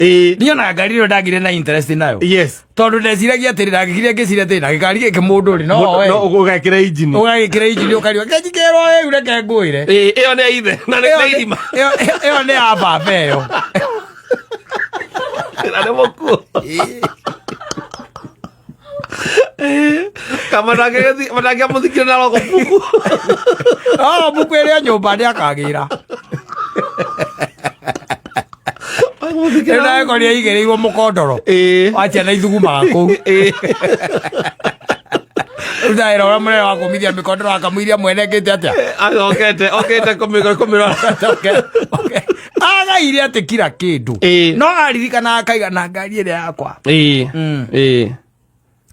niyo na ngari ro ndagire na interest nayo yes tondu ndeciragia atiri ndagire ngicira atina gikari gike mundu ri no ugekira engine ukariwa ngikero ureke nguire iyo ne ithe na ne irima iyo ne ababa iyo ale moku kama ndage muthikira na logo buku buku ile nyumba ndi akagira ena ko ria igereirwo mukondoro acha na ithuguma ku ndaira ora mure wa kumithia mikondoro akamuiria mwene ngite atia okete kumiro aga iria te kila kindu no aririkana akaiga na ngari ile yakwa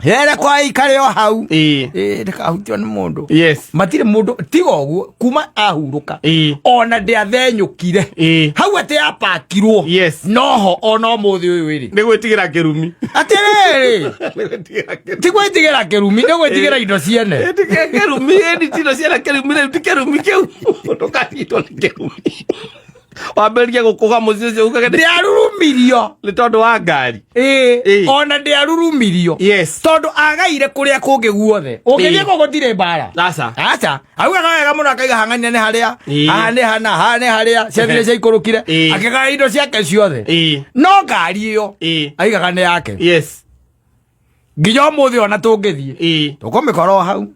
Here kwa ikare o hau ndikahutio ni mundu yes matire mundu tigo guo kuma ahuruka ona ndia thenyukire hau ate apakirwo yes noho ona muthi uyu iri ni gwitigira kirumi atiriri ti gwitigira kirumi ni gwitigira indo ciene kirumi ni tino ciene kirumi ni kirumi kiu tukanyitwo ni kirumi wamberigia gukuga mucicio ukage ndiarurumirio ni tondu wa ngari ona ndiarurumirio yes tondu agaire kuria kungi guothe ungiria ko gutire bara acha auga wega muno akaiga hangania ni haria hane haria ciathire cia ikurukire akiga indo ciake ciothe no ngari iyo aigaga ni yake yes nginya muthi ona tungithie tukomikoro hau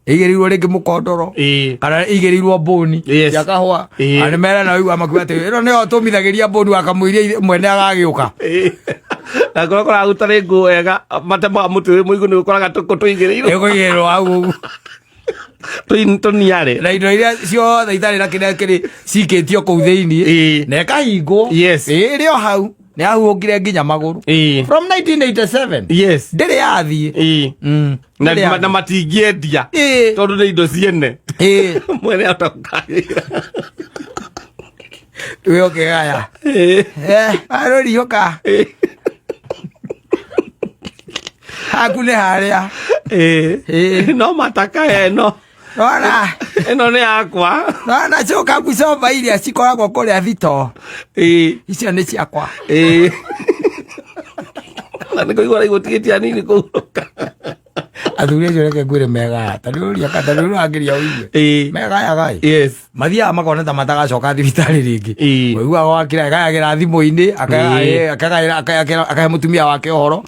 igerirwo ringi mukondoro kana igerirwo boni ya kahwa ani mera na uigwa makuwa ate ino ne otumithagiria boni akamuiria mwene agagiuka na kora gutare ngo wega matema mutu muigu ni gukoraga tuigerirwo ego au tuniare na indo iria ciothe itari na kire cikitio kuu thiini na kahingo rio hau ni ahuongire nginya maguru from 1987 yes ndiri yathie na matingiedia tondu ni indo ciene mwene atakukagira we okegaya arorioka hakune haria no mataka eno Nona eno ni akwa nona coka gusomba iria cikoragwo kuria thito icio ni ciakwa na kuigua igutigitia nini kuruka athuri acio reke ngwire mega tariuria katariuria angiria uigue mega ya gai yes mathia makona ta matagacoka thibitari ringi uigua wakira akagira thimu-ini akahe mutumia wake uhoro